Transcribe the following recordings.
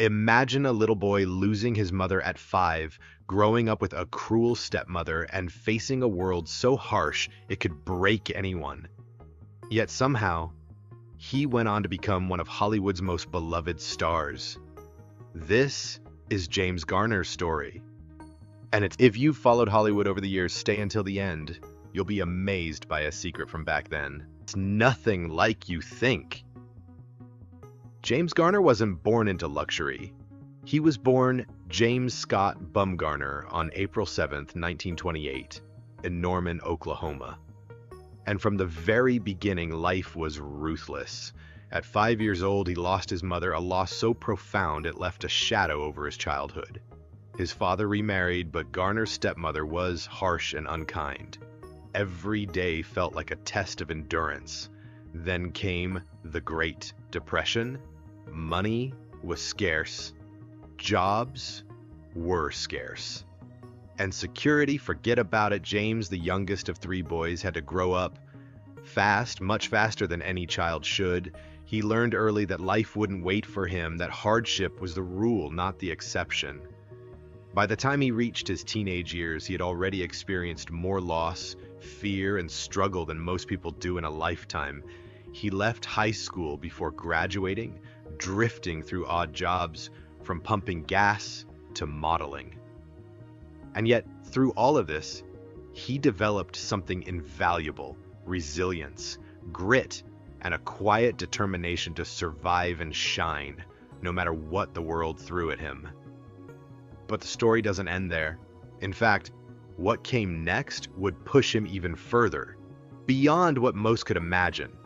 Imagine a little boy losing his mother at 5, growing up with a cruel stepmother, and facing a world so harsh it could break anyone. Yet somehow, he went on to become one of Hollywood's most beloved stars. This is James Garner's story. And if you've followed Hollywood over the years, stay until the end. You'll be amazed by a secret from back then. It's nothing like you think. James Garner wasn't born into luxury. He was born James Scott Bumgarner on April 7th, 1928, in Norman, Oklahoma. And from the very beginning, life was ruthless. At 5 years old, he lost his mother, a loss so profound it left a shadow over his childhood. His father remarried, but Garner's stepmother was harsh and unkind. Every day felt like a test of endurance. Then came the Great Depression. Money was scarce. Jobs were scarce. And security, forget about it. James, the youngest of 3 boys, had to grow up fast, much faster than any child should. He learned early that life wouldn't wait for him, that hardship was the rule, not the exception. By the time he reached his teenage years, he had already experienced more loss, fear, and struggle than most people do in a lifetime. He left high school before graduating, drifting through odd jobs, from pumping gas to modeling. And yet, through all of this, he developed something invaluable: resilience, grit, and a quiet determination to survive and shine, no matter what the world threw at him. But the story doesn't end there. In fact, what came next would push him even further, beyond what most could imagine.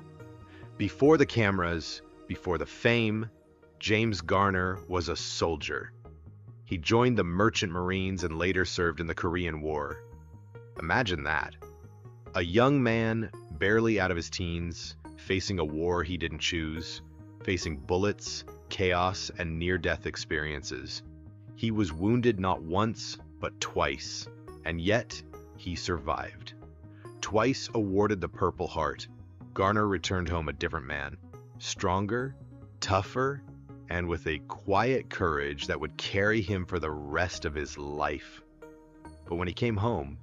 Before the cameras, before the fame, James Garner was a soldier. He joined the Merchant Marines and later served in the Korean War. Imagine that. A young man, barely out of his teens, facing a war he didn't choose, facing bullets, chaos, and near-death experiences. He was wounded not once, but twice, and yet he survived. Twice awarded the Purple Heart, Garner returned home a different man, stronger, tougher, and with a quiet courage that would carry him for the rest of his life. But when he came home,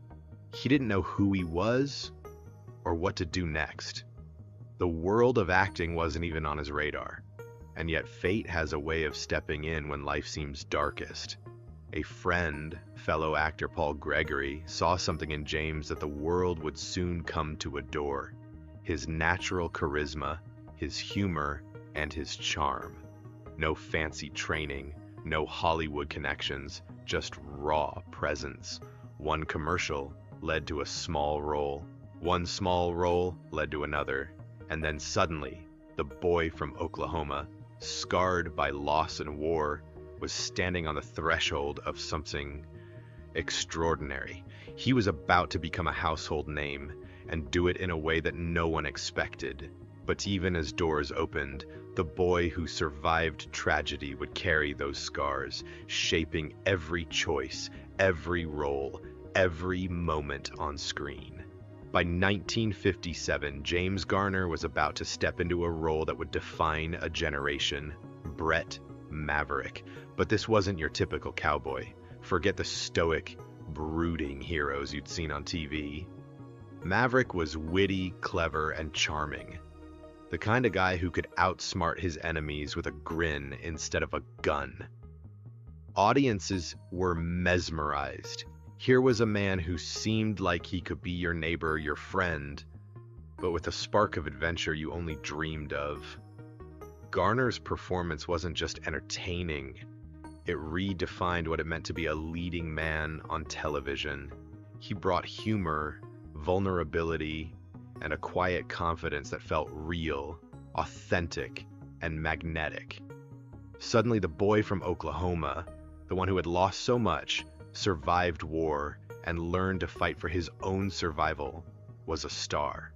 he didn't know who he was or what to do next. The world of acting wasn't even on his radar, and yet fate has a way of stepping in when life seems darkest. A friend, fellow actor Paul Gregory, saw something in James that the world would soon come to adore: his natural charisma, his humor, and his charm. No fancy training, no Hollywood connections, just raw presence. One commercial led to a small role. One small role led to another. And then suddenly, the boy from Oklahoma, scarred by loss and war, was standing on the threshold of something extraordinary. He was about to become a household name, and do it in a way that no one expected. But even as doors opened, the boy who survived tragedy would carry those scars, shaping every choice, every role, every moment on screen. By 1957, James Garner was about to step into a role that would define a generation: Brett Maverick. But this wasn't your typical cowboy. Forget the stoic, brooding heroes you'd seen on TV. Maverick was witty, clever, and charming. The kind of guy who could outsmart his enemies with a grin instead of a gun. Audiences were mesmerized. Here was a man who seemed like he could be your neighbor, your friend, but with a spark of adventure you only dreamed of. Garner's performance wasn't just entertaining. It redefined what it meant to be a leading man on television. He brought humor, vulnerability, and a quiet confidence that felt real, authentic, and magnetic. Suddenly, the boy from Oklahoma, the one who had lost so much, survived war, and learned to fight for his own survival, was a star.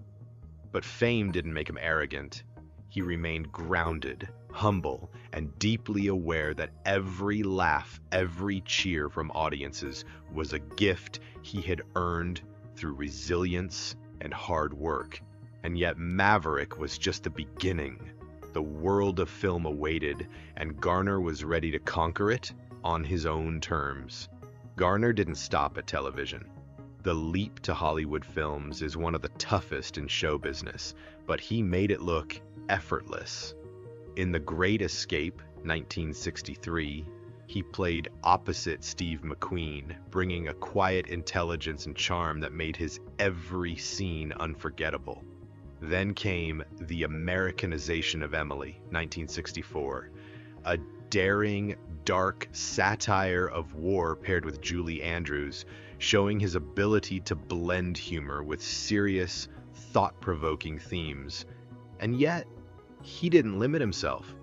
But fame didn't make him arrogant. He remained grounded, humble, and deeply aware that every laugh, every cheer from audiences was a gift he had earned through resilience and hard work. And yet Maverick was just the beginning. The world of film awaited, and Garner was ready to conquer it on his own terms. Garner didn't stop at television. The leap to Hollywood films is one of the toughest in show business, but he made it look effortless. In The Great Escape, 1963, he played opposite Steve McQueen, bringing a quiet intelligence and charm that made his every scene unforgettable. Then came The Americanization of Emily, 1964, a daring, dark satire of war paired with Julie Andrews, showing his ability to blend humor with serious, thought-provoking themes. And yet, he didn't limit himself.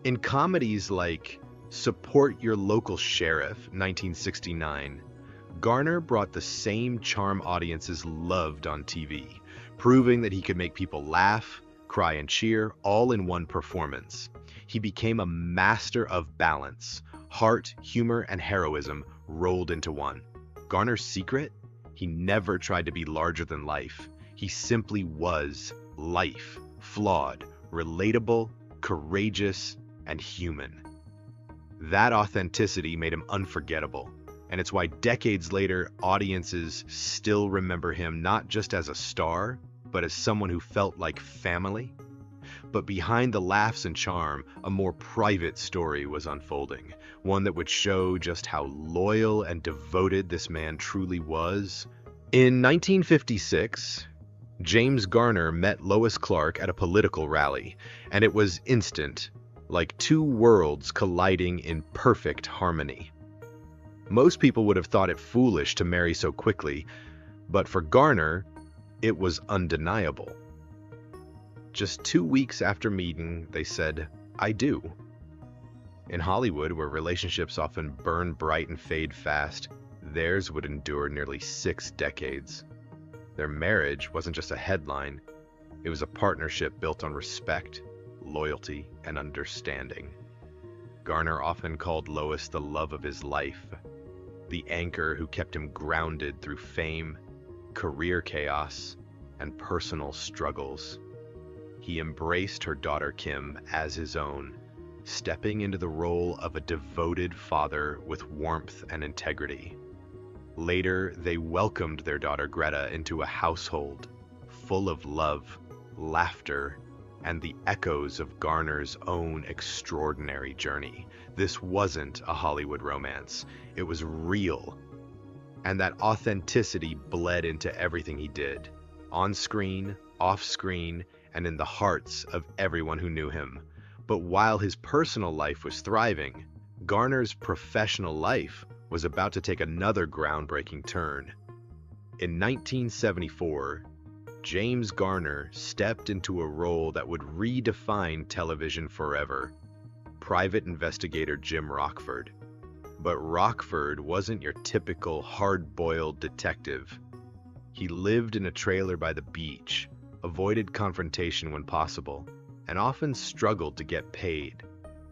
In comedies like Support Your Local Sheriff, 1969, Garner brought the same charm audiences loved on TV, proving that he could make people laugh, cry, and cheer all in one performance. He became a master of balance. Heart, humor, and heroism rolled into one. Garner's secret? He never tried to be larger than life. He simply was life, flawed, relatable, courageous, and human. That authenticity made him unforgettable, and it's why decades later, audiences still remember him not just as a star, but as someone who felt like family. But behind the laughs and charm, a more private story was unfolding, one that would show just how loyal and devoted this man truly was. In 1956, James Garner met Lois Clark at a political rally, and it was instant, like two worlds colliding in perfect harmony. Most people would have thought it foolish to marry so quickly, but for Garner, it was undeniable. Just 2 weeks after meeting, they said, "I do." In Hollywood, where relationships often burn bright and fade fast, theirs would endure nearly 6 decades. Their marriage wasn't just a headline, it was a partnership built on respect, loyalty, and understanding. Garner often called Lois the love of his life, the anchor who kept him grounded through fame, career chaos, and personal struggles. He embraced her daughter Kim as his own, stepping into the role of a devoted father with warmth and integrity. Later, they welcomed their daughter Greta into a household full of love, laughter, and the echoes of Garner's own extraordinary journey. This wasn't a Hollywood romance. It was real. And that authenticity bled into everything he did, on screen, off screen, and in the hearts of everyone who knew him. But while his personal life was thriving, Garner's professional life was about to take another groundbreaking turn. In 1974, James Garner stepped into a role that would redefine television forever: private investigator Jim Rockford. But Rockford wasn't your typical hard-boiled detective. He lived in a trailer by the beach, avoided confrontation when possible, and often struggled to get paid.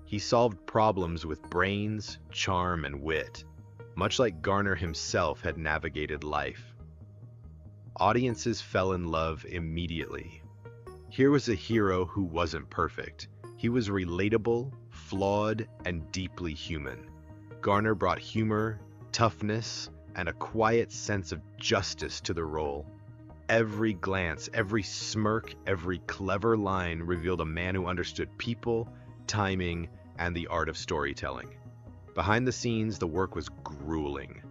He solved problems with brains, charm, and wit, much like Garner himself had navigated life. Audiences fell in love immediately. Here was a hero who wasn't perfect. He was relatable, flawed, and deeply human. Garner brought humor, toughness, and a quiet sense of justice to the role. Every glance, every smirk, every clever line revealed a man who understood people, timing, and the art of storytelling. Behind the scenes, the work was grueling.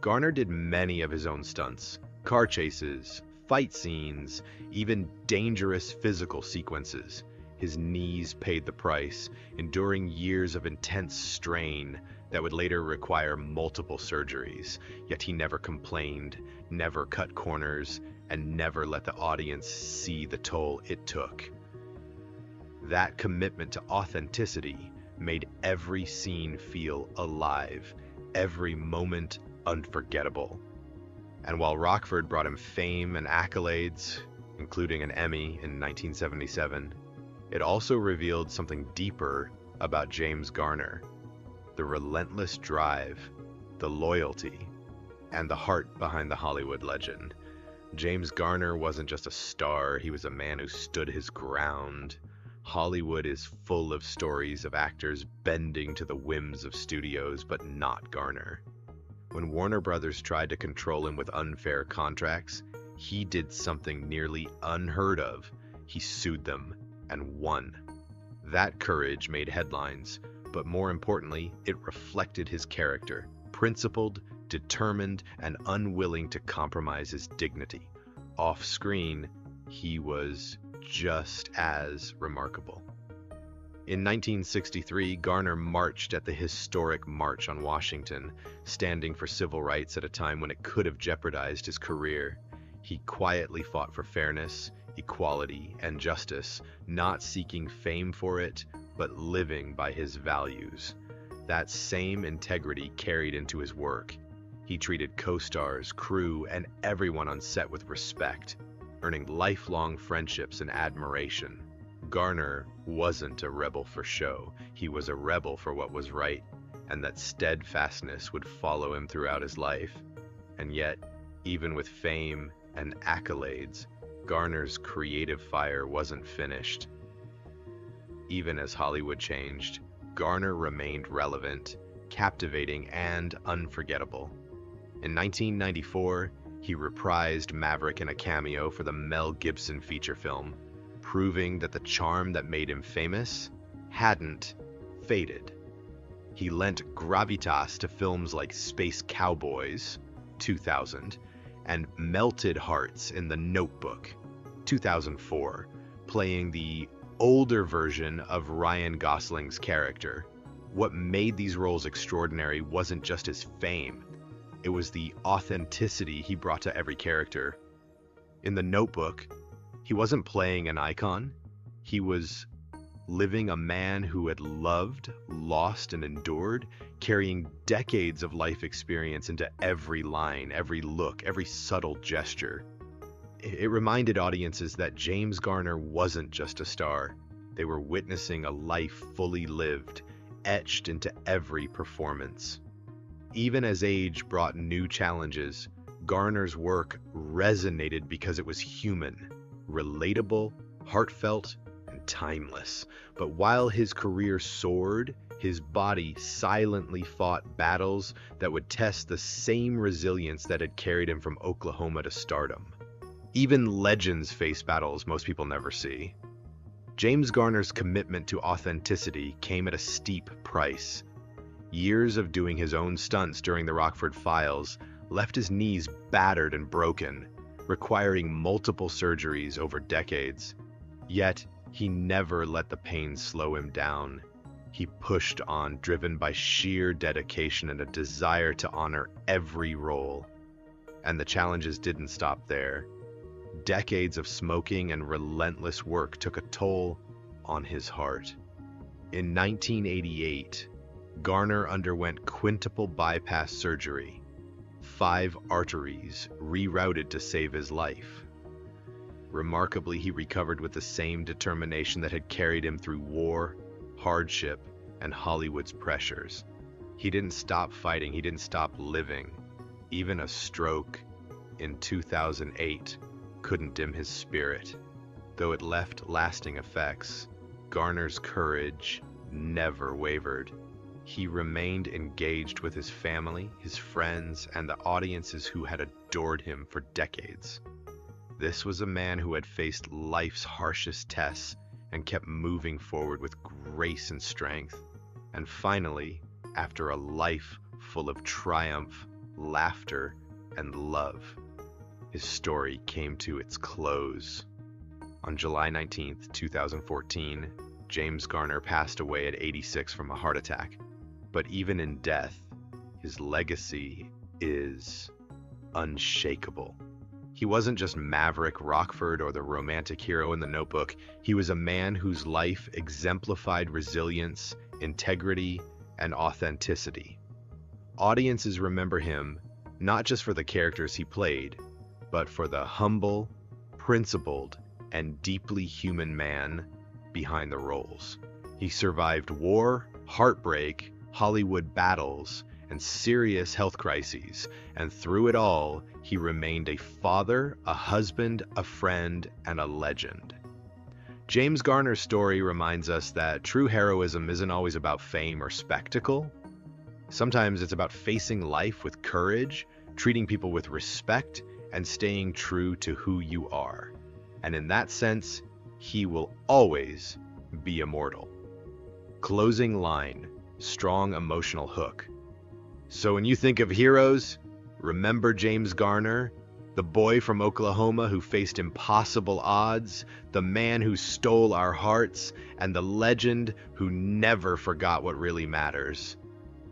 Garner did many of his own stunts: car chases, fight scenes, even dangerous physical sequences. His knees paid the price, enduring years of intense strain that would later require multiple surgeries. Yet he never complained, never cut corners, and never let the audience see the toll it took. That commitment to authenticity made every scene feel alive, every moment unforgettable. And while Rockford brought him fame and accolades, including an Emmy in 1977, it also revealed something deeper about James Garner: the relentless drive, the loyalty, and the heart behind the Hollywood legend. James Garner wasn't just a star, he was a man who stood his ground. Hollywood is full of stories of actors bending to the whims of studios, but not Garner. When Warner Brothers tried to control him with unfair contracts, he did something nearly unheard of. He sued them and won. That courage made headlines, but more importantly, it reflected his character, principled, determined, and unwilling to compromise his dignity. Off-screen, he was just as remarkable. In 1963, Garner marched at the historic March on Washington, standing for civil rights at a time when it could have jeopardized his career. He quietly fought for fairness, equality, and justice, not seeking fame for it, but living by his values. That same integrity carried into his work. He treated co-stars, crew, and everyone on set with respect, earning lifelong friendships and admiration. Garner wasn't a rebel for show. He was a rebel for what was right, and that steadfastness would follow him throughout his life. And yet, even with fame and accolades, Garner's creative fire wasn't finished. Even as Hollywood changed, Garner remained relevant, captivating, and unforgettable. In 1994, he reprised Maverick in a cameo for the Mel Gibson feature film, proving that the charm that made him famous hadn't faded. He lent gravitas to films like Space Cowboys, 2000, and melted hearts in The Notebook, 2004, playing the older version of Ryan Gosling's character. What made these roles extraordinary wasn't just his fame, it was the authenticity he brought to every character. In The Notebook, he wasn't playing an icon, he was living a man who had loved, lost, and endured, carrying decades of life experience into every line, every look, every subtle gesture. It reminded audiences that James Garner wasn't just a star. They were witnessing a life fully lived, etched into every performance. Even as age brought new challenges, Garner's work resonated because it was human, relatable, heartfelt, and timeless. But while his career soared, his body silently fought battles that would test the same resilience that had carried him from Oklahoma to stardom. Even legends face battles most people never see. James Garner's commitment to authenticity came at a steep price. Years of doing his own stunts during the Rockford Files left his knees battered and broken, requiring multiple surgeries over decades. Yet, he never let the pain slow him down. He pushed on, driven by sheer dedication and a desire to honor every role. And the challenges didn't stop there. Decades of smoking and relentless work took a toll on his heart. In 1988, Garner underwent quintuple bypass surgery, 5 arteries rerouted to save his life. Remarkably, he recovered with the same determination that had carried him through war, hardship, and Hollywood's pressures. He didn't stop fighting, he didn't stop living. Even a stroke in 2008 couldn't dim his spirit. Though it left lasting effects, Garner's courage never wavered. He remained engaged with his family, his friends, and the audiences who had adored him for decades. This was a man who had faced life's harshest tests and kept moving forward with grace and strength. And finally, after a life full of triumph, laughter, and love, his story came to its close. On July 19, 2014, James Garner passed away at 86 from a heart attack. But even in death, his legacy is unshakable. He wasn't just Maverick, Rockford, or the romantic hero in The Notebook. He was a man whose life exemplified resilience, integrity, and authenticity. Audiences remember him not just for the characters he played, but for the humble, principled, and deeply human man behind the roles. He survived war, heartbreak, Hollywood battles, and serious health crises, and through it all, he remained a father, a husband, a friend, and a legend. James Garner's story reminds us that true heroism isn't always about fame or spectacle. Sometimes it's about facing life with courage, treating people with respect, and staying true to who you are. And in that sense, he will always be immortal. Closing line, strong emotional hook. So when you think of heroes, remember James Garner, the boy from Oklahoma who faced impossible odds, the man who stole our hearts, and the legend who never forgot what really matters.